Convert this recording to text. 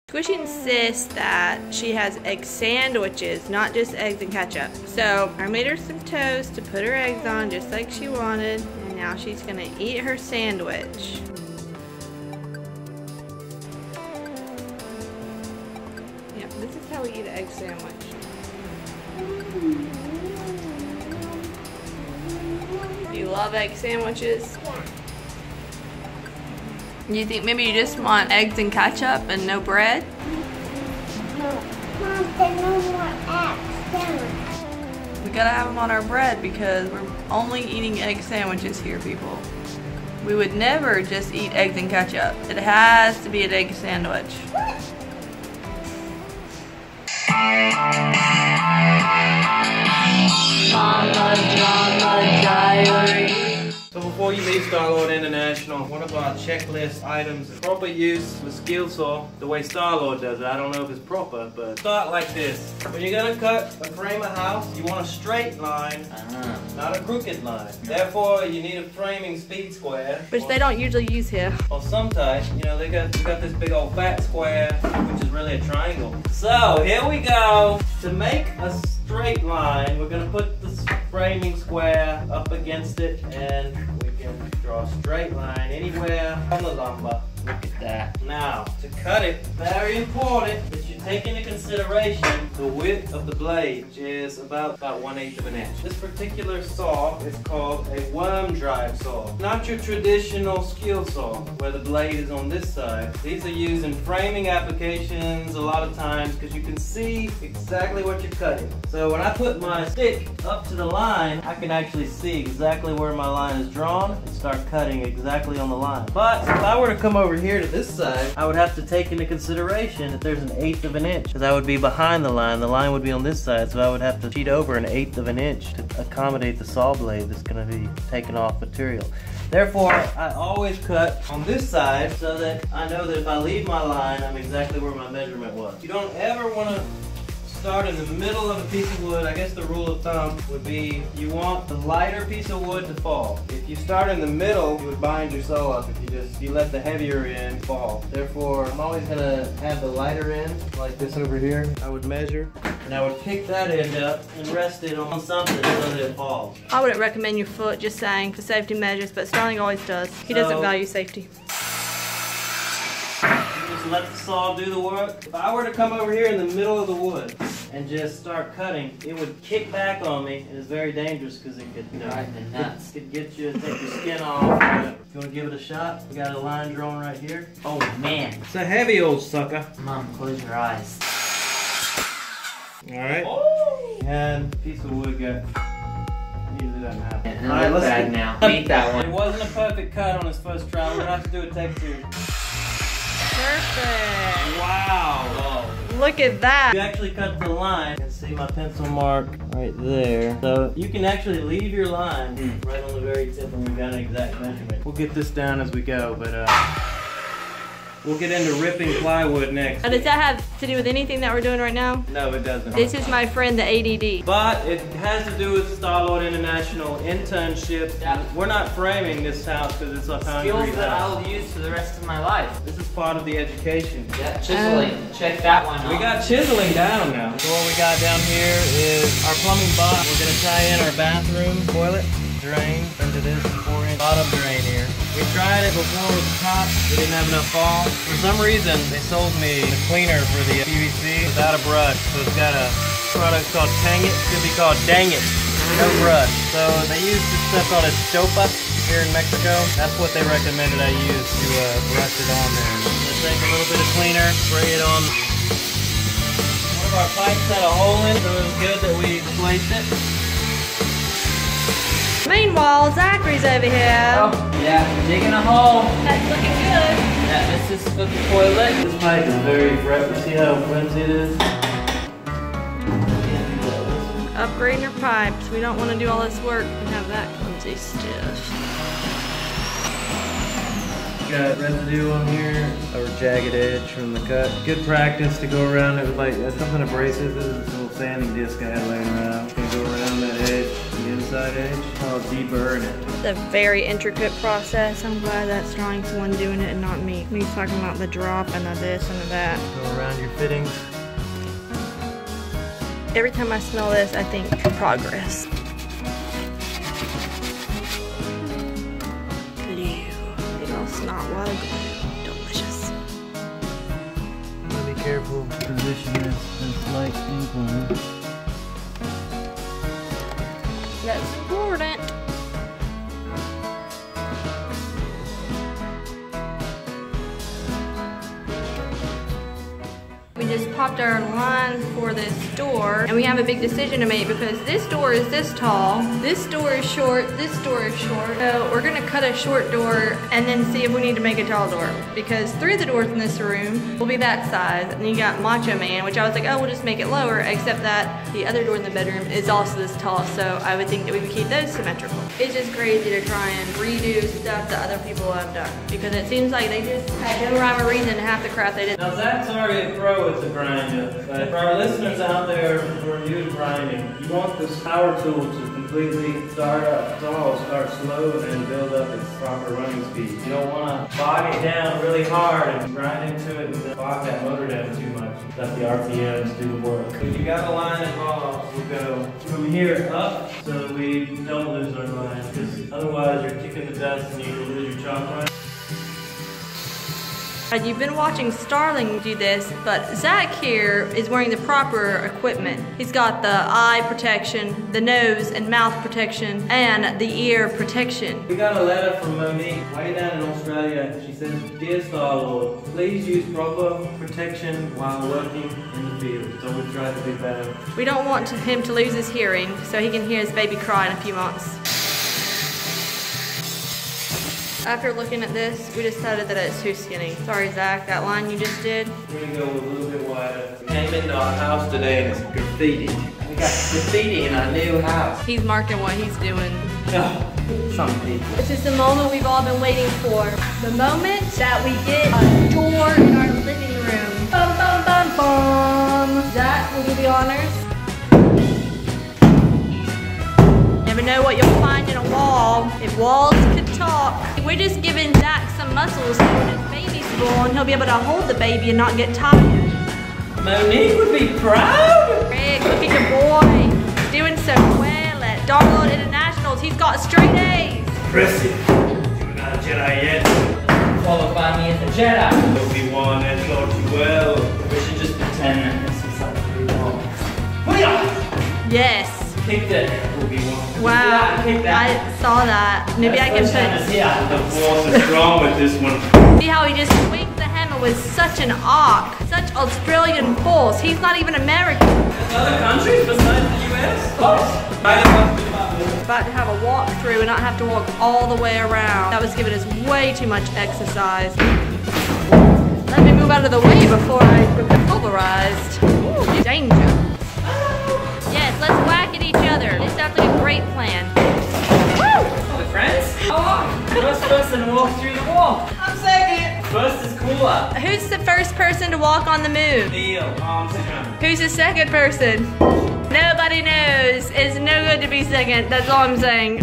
Squishy insists that she has egg sandwiches, not just eggs and ketchup. So I made her some toast to put her eggs on just like she wanted, and now she's gonna eat her sandwich. Yeah, this is how we eat an egg sandwich. Do you love egg sandwiches? Yeah. You think maybe you just want eggs and ketchup and no bread? No. Mom, there's no more eggs. Sandwich. We gotta have them on our bread because we're only eating egg sandwiches here, people. We would never just eat eggs and ketchup. It has to be an egg sandwich. Mama Diary. So before you leave Starling International, one of our checklist items is proper use of a skill saw the way Starling does it. I don't know if it's proper, but start like this. When you're gonna cut a frame of house, you want a straight line, not a crooked line. Therefore, you need a framing speed square. Which they don't usually use here. Or some type, you know, we got this big old fat square, which is really a triangle. So here we go. To make a straight line, we're gonna put the framing square up against it, and we can draw a straight line anywhere on the lumber. Look at that. Now, to cut it, very important that you take into consideration the width of the blade, which is about 1/8 of an inch. This particular saw is called a worm drive saw. Not your traditional skill saw, where the blade is on this side. These are used in framing applications a lot of times because you can see exactly what you're cutting. So when I put my stick up to the line, I can actually see exactly where my line is drawn and start cutting exactly on the line. But if I were to come over here to this side, I would have to take into consideration that there's 1/8 of an inch, because I would be behind the line would be on this side, so I would have to cheat over 1/8 of an inch to accommodate the saw blade that's going to be taken off material. Therefore, I always cut on this side so that I know that if I leave my line, I'm exactly where my measurement was. You don't ever want to start in the middle of a piece of wood. I guess the rule of thumb would be you want the lighter piece of wood to fall. If you start in the middle, you would bind your saw up if you let the heavier end fall. Therefore, I'm always gonna have the lighter end like this over here. I would measure and I would pick that end up and rest it on something so that it falls. I wouldn't recommend your foot, just saying, for safety measures, but Starling always does. He doesn't value safety. Just let the saw do the work. If I were to come over here in the middle of the wood and just start cutting, it would kick back on me, and it's very dangerous because it could, you know, it could get you, take your skin off. If you want to give it a shot, we got a line drawn right here. Oh man. It's a heavy old sucker. Mom, close your eyes. Alright. And a piece of wood got, usually doesn't happen. And alright, let's bag now. Beat that one. It wasn't a perfect cut on his first try. We're gonna have to do a take 2. Perfect. Wow. Whoa. Look at that. You actually cut the line. You can see my pencil mark right there. So you can actually leave your line right on the very tip and we've got an exact measurement. We'll get this down as we go, but we'll get into ripping plywood next. Does that have to do with anything that we're doing right now? No, it doesn't. This is my friend, the ADD. But it has to do with Starling International internship. Yeah. We're not framing this house because it's a concrete Skills that house. I'll use for the rest of my life. This is part of the education. Yeah, chiseling. Check that one We off. got chiseling down now. So what we got down here is our plumbing box. We're gonna tie in our bathroom toilet drain into this 4-inch bottom drain here. We tried it before with the top. We didn't have enough fall. For some reason, they sold me the cleaner for the PVC without a brush. So it's got a product called Tang It. Could be called Dang It. No brush. So they use this stuff called Estopa here in Mexico. That's what they recommended I use to brush it on there. Let's take a little bit of cleaner, spray it on. One of our pipes had a hole in it, so it was good that we replaced it. Meanwhile, Zachary's over here. Oh, yeah, digging a hole. That's looking good. Yeah, this is for the toilet. This pipe is very flimsy. See how flimsy it is? Upgrading your pipes. We don't want to do all this work and have that clumsy stuff. Got residue on here, or jagged edge from the cut. Good practice to go around it with like something abrasive. This is this little sanding disc I had laying around. Gonna go around that edge, the side edge. I'll deburr it. It's a very intricate process. I'm glad that Starling's the one doing it and not me. Me talking about the drop and the this and the that. Go around your fittings. Every time I smell this, I think progress. Glue. Big old snot water glue. Delicious. Be careful. Position this light incline. That's important. We just popped our line for this door, and we have a big decision to make because this door is this tall, this door is short, this door is short. So we're gonna cut a short door and then see if we need to make a tall door, because 3 of the doors in this room will be that size. And you got Macho Man, which I was like, oh, we'll just make it lower, except that the other door in the bedroom is also this tall, so I would think that we would keep those symmetrical. It's just crazy to try and redo stuff that other people have done, because it seems like they just had no rhyme or reason to half the crap they did. Now Zach's already a pro with the grinder, but for our listeners out there who are new to grinding, you want this power tool to completely start up tall, start slow, and then build up its proper running speed. You don't want to bog it down really hard and grind into it and then bog that motor down too much. Let the RPMs do the work. If you got a line involved, we'll go from here up so that we don't lose our line, because otherwise you're kicking the dust and you will lose your chalk line. You've been watching Starling do this, but Zac here is wearing the proper equipment. He's got the eye protection, the nose and mouth protection, and the ear protection. We got a letter from Monique way down in Australia. She says, "Dear Star-Lord, please use proper protection while working in the field." So we've tried to do better. We don't want him to lose his hearing, so he can hear his baby cry in a few months. After looking at this, we decided that it's too skinny. Sorry, Zac, that line you just did. We're gonna go a little bit wider. We came into our house today and it's graffiti. We got graffiti in our new house. He's marking what he's doing. Oh, some people. This is the moment we've all been waiting for. The moment that we get a door in our living room. Bum, bum, bum, bum. Zac, will you be honors? Never know what you'll find in a wall. If walls could talk. We're just giving Zac some muscles so when his baby's born, he'll be able to hold the baby and not get tired. Monique would be proud. Greg, look at your boy. He's doing so well at Dartmouth Internationals. He's got straight A's. Impressive. You're not a Jedi yet. Qualify me as a Jedi. Obi-Wan has taught you well. We should just pretend that this is like Yes. Kick it. Obi-Wan. Wow. Kick that. I saw that. Maybe I can put. Yeah. The force is strong with this one. See how he just swings the hammer with such an arc, such Australian force. He's not even American. There's other countries besides the US? Of course. About to have a walkthrough and not have to walk all the way around. That was giving us way too much exercise. Let me move out of the way before I become pulverized. Ooh, danger. Yes, let's whack at each other. This sounds like a great plan. Oh, the friends? How long? First person to walk through the wall. I'm second. First is cooler. Who's the first person to walk on the moon? Neil Armstrong. Who's the second person? Nobody knows. It's no good to be second. That's all I'm saying.